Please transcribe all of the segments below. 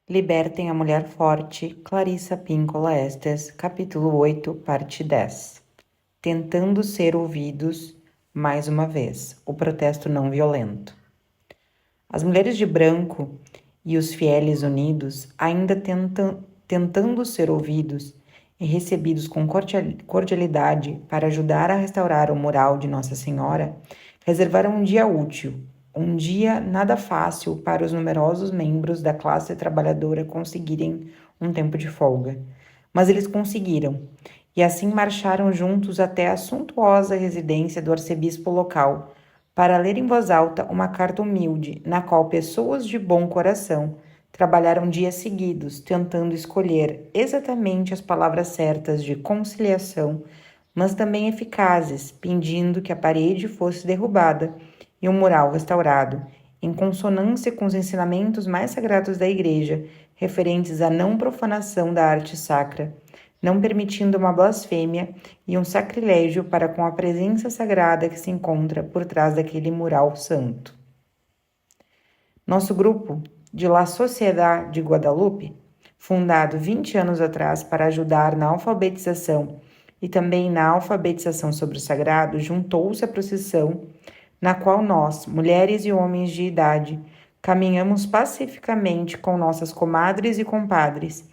Libertem a Mulher Forte, Clarissa Pinkola Estes, capítulo 8, parte 10. Tentando ser ouvidos, mais uma vez, o protesto não violento. As mulheres de branco e os fieles unidos, ainda tentando ser ouvidos e recebidos com cordialidade para ajudar a restaurar o mural de Nossa Senhora, reservaram um dia útil, um dia nada fácil para os numerosos membros da classe trabalhadora conseguirem um tempo de folga. Mas eles conseguiram, e assim marcharam juntos até a suntuosa residência do arcebispo local, para ler em voz alta uma carta humilde, na qual pessoas de bom coração trabalharam dias seguidos, tentando escolher exatamente as palavras certas de conciliação, mas também eficazes, pedindo que a parede fosse derrubada e o mural restaurado, em consonância com os ensinamentos mais sagrados da Igreja, referentes à não profanação da arte sacra, não permitindo uma blasfêmia e um sacrilégio para com a presença sagrada que se encontra por trás daquele mural santo. Nosso grupo de La Sociedad de Guadalupe, fundado 20 anos atrás para ajudar na alfabetização e também na alfabetização sobre o sagrado, juntou-se à procissão na qual nós, mulheres e homens de idade, caminhamos pacificamente com nossas comadres e compadres,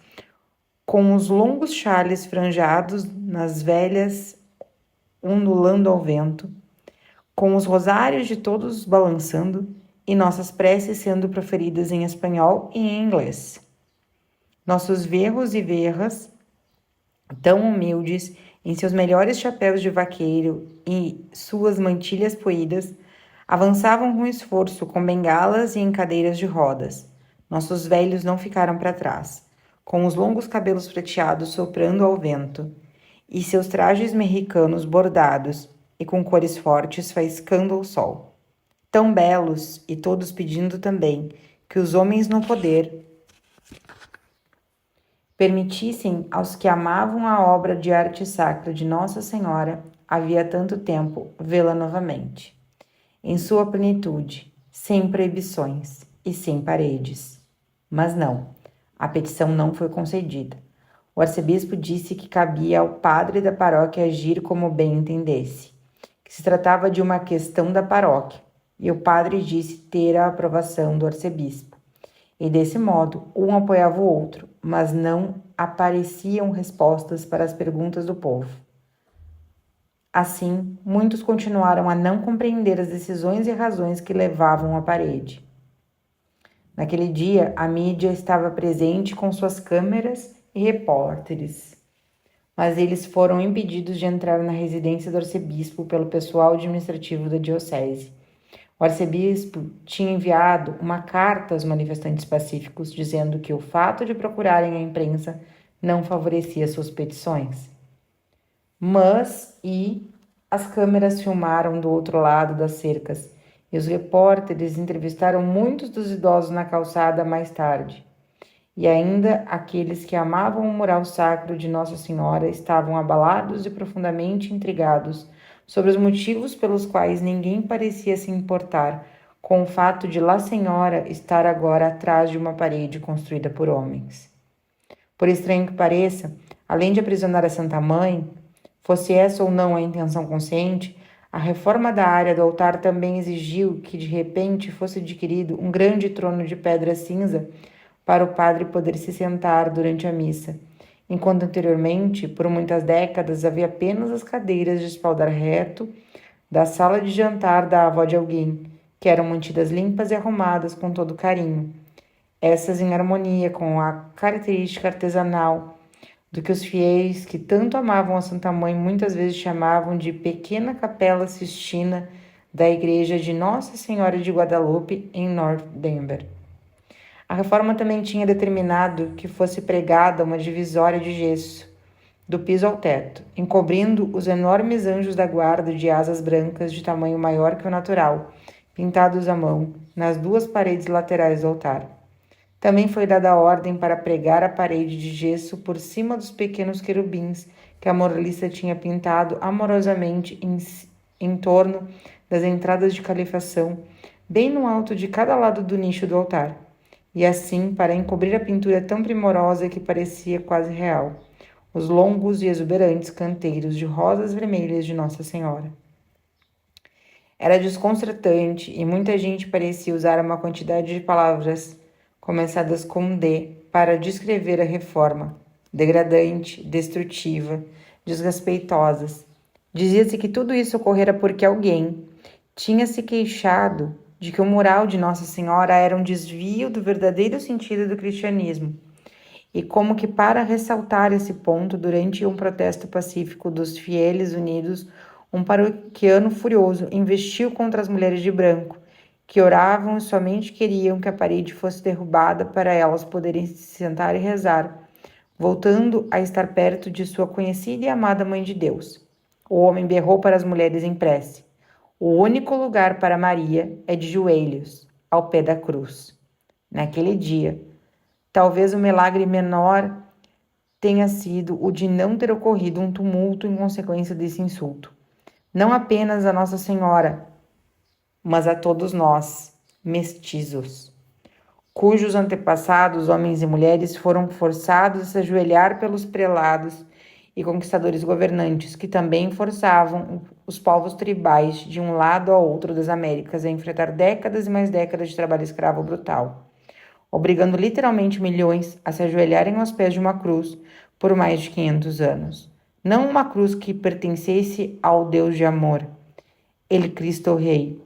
com os longos chales franjados nas velhas ondulando ao vento, com os rosários de todos balançando e nossas preces sendo proferidas em espanhol e em inglês. Nossos verros e verras, tão humildes, em seus melhores chapéus de vaqueiro e suas mantilhas poídas, avançavam com esforço, com bengalas e em cadeiras de rodas. Nossos velhos não ficaram para trás, com os longos cabelos prateados soprando ao vento, e seus trajes mexicanos bordados e com cores fortes faiscando ao sol. Tão belos, e todos pedindo também que os homens no poder permitissem aos que amavam a obra de arte sacra de Nossa Senhora, havia tanto tempo, vê-la novamente, em sua plenitude, sem proibições e sem paredes. Mas não, a petição não foi concedida. O arcebispo disse que cabia ao padre da paróquia agir como bem entendesse, que se tratava de uma questão da paróquia, e o padre disse ter a aprovação do arcebispo. E desse modo, um apoiava o outro, mas não apareciam respostas para as perguntas do povo. Assim, muitos continuaram a não compreender as decisões e razões que levavam à parede. Naquele dia, a mídia estava presente com suas câmeras e repórteres, mas eles foram impedidos de entrar na residência do arcebispo pelo pessoal administrativo da diocese. O arcebispo tinha enviado uma carta aos manifestantes pacíficos dizendo que o fato de procurarem a imprensa não favorecia suas petições. Mas as câmeras filmaram do outro lado das cercas e os repórteres entrevistaram muitos dos idosos na calçada mais tarde. E ainda aqueles que amavam o mural sacro de Nossa Senhora estavam abalados e profundamente intrigados sobre os motivos pelos quais ninguém parecia se importar com o fato de La Senhora estar agora atrás de uma parede construída por homens. Por estranho que pareça, além de aprisionar a Santa Mãe, fosse essa ou não a intenção consciente, a reforma da área do altar também exigiu que de repente fosse adquirido um grande trono de pedra cinza para o padre poder se sentar durante a missa, enquanto anteriormente, por muitas décadas, havia apenas as cadeiras de espaldar reto da sala de jantar da avó de alguém, que eram mantidas limpas e arrumadas com todo carinho, essas em harmonia com a característica artesanal do que os fiéis que tanto amavam a Santa Mãe muitas vezes chamavam de pequena capela sistina da igreja de Nossa Senhora de Guadalupe em North Denver. A reforma também tinha determinado que fosse pregada uma divisória de gesso, do piso ao teto, encobrindo os enormes anjos da guarda de asas brancas de tamanho maior que o natural, pintados à mão, nas duas paredes laterais do altar. Também foi dada a ordem para pregar a parede de gesso por cima dos pequenos querubins que a moralista tinha pintado amorosamente em torno das entradas de calefação, bem no alto de cada lado do nicho do altar. e assim, para encobrir a pintura tão primorosa que parecia quase real, os longos e exuberantes canteiros de rosas vermelhas de Nossa Senhora. Era desconcertante e muita gente parecia usar uma quantidade de palavras começadas com D para descrever a reforma, degradante, destrutiva, desrespeitosas. Dizia-se que tudo isso ocorrera porque alguém tinha se queixado de que o mural de Nossa Senhora era um desvio do verdadeiro sentido do cristianismo, e como que para ressaltar esse ponto, durante um protesto pacífico dos fieles unidos, um paroquiano furioso investiu contra as mulheres de branco, que oravam e somente queriam que a parede fosse derrubada para elas poderem se sentar e rezar, voltando a estar perto de sua conhecida e amada Mãe de Deus. O homem berrou para as mulheres em prece: o único lugar para Maria é de joelhos, ao pé da cruz. Naquele dia, talvez o milagre menor tenha sido o de não ter ocorrido um tumulto em consequência desse insulto. Não apenas a Nossa Senhora, mas a todos nós, mestizos, cujos antepassados, homens e mulheres, foram forçados a se ajoelhar pelos prelados e conquistadores governantes, que também forçavam os povos tribais de um lado ao outro das Américas a enfrentar décadas e mais décadas de trabalho escravo brutal, obrigando literalmente milhões a se ajoelharem aos pés de uma cruz por mais de 500 anos. Não uma cruz que pertencesse ao Deus de amor, Ele Cristo Rei,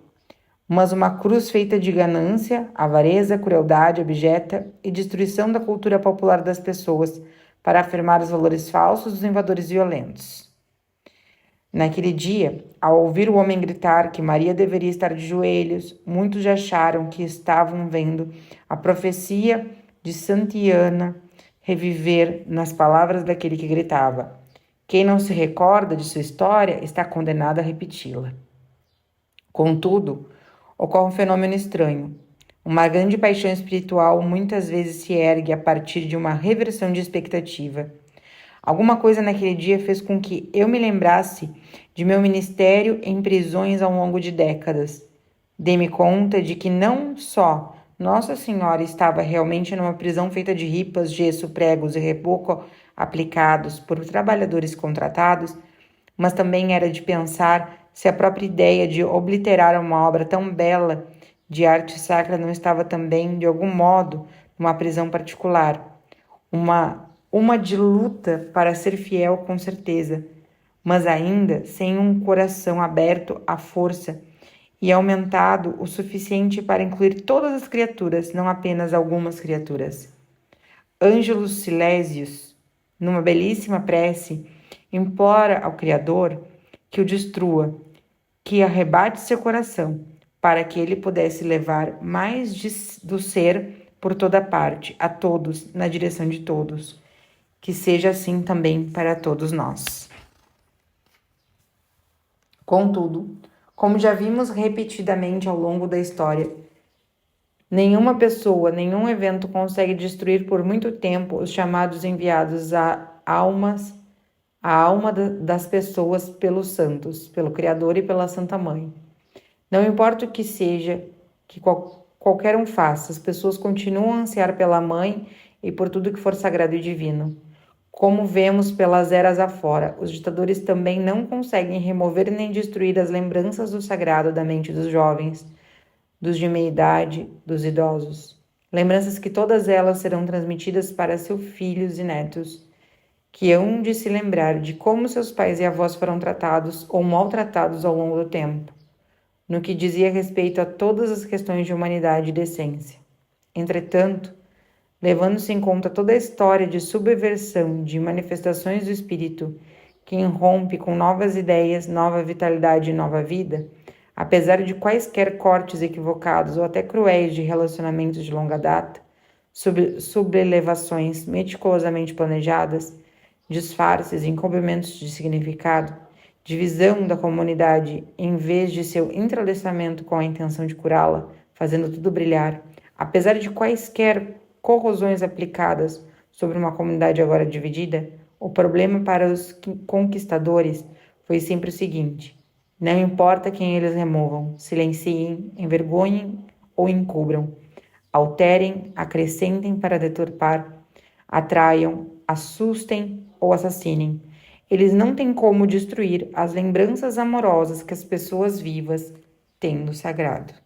mas uma cruz feita de ganância, avareza, crueldade abjeta e destruição da cultura popular das pessoas para afirmar os valores falsos dos invasores violentos. Naquele dia, ao ouvir o homem gritar que Maria deveria estar de joelhos, muitos já acharam que estavam vendo a profecia de Santiana reviver nas palavras daquele que gritava. Quem não se recorda de sua história está condenado a repeti-la. Contudo, ocorre um fenômeno estranho. Uma grande paixão espiritual muitas vezes se ergue a partir de uma reversão de expectativa. Alguma coisa naquele dia fez com que eu me lembrasse de meu ministério em prisões ao longo de décadas. Dei-me conta de que não só Nossa Senhora estava realmente numa prisão feita de ripas, gesso, pregos e reboco aplicados por trabalhadores contratados, mas também era de pensar se a própria ideia de obliterar uma obra tão bela de arte sacra não estava também, de algum modo, numa prisão particular. Uma de luta para ser fiel, com certeza, mas ainda sem um coração aberto à força e aumentado o suficiente para incluir todas as criaturas, não apenas algumas criaturas. Ângelus Silesius, numa belíssima prece, implora ao Criador que o destrua, que arrebate seu coração, para que ele pudesse levar mais do ser por toda parte, a todos, na direção de todos. Que seja assim também para todos nós. Contudo, como já vimos repetidamente ao longo da história, nenhuma pessoa, nenhum evento consegue destruir por muito tempo os chamados enviados a alma das pessoas pelos santos, pelo Criador e pela Santa Mãe. Não importa o que seja que qualquer um faça, as pessoas continuam a ansiar pela Mãe e por tudo que for sagrado e divino. Como vemos pelas eras afora, os ditadores também não conseguem remover nem destruir as lembranças do sagrado da mente dos jovens, dos de meia idade, dos idosos. Lembranças que todas elas serão transmitidas para seus filhos e netos, que hão de se lembrar de como seus pais e avós foram tratados ou maltratados ao longo do tempo, no que dizia respeito a todas as questões de humanidade e decência. Entretanto, levando-se em conta toda a história de subversão de manifestações do espírito que irrompe com novas ideias, nova vitalidade e nova vida, apesar de quaisquer cortes equivocados ou até cruéis de relacionamentos de longa data, sublevações meticulosamente planejadas, disfarces e encobrimentos de significado, divisão da comunidade em vez de seu entrelaçamento com a intenção de curá-la, fazendo tudo brilhar, apesar de quaisquer corrosões aplicadas sobre uma comunidade agora dividida, o problema para os conquistadores foi sempre o seguinte: não importa quem eles removam, silenciem, envergonhem ou encubram, Alterem, acrescentem para deturpar, atraiam, assustem ou assassinem. Eles não têm como destruir as lembranças amorosas que as pessoas vivas têm do sagrado.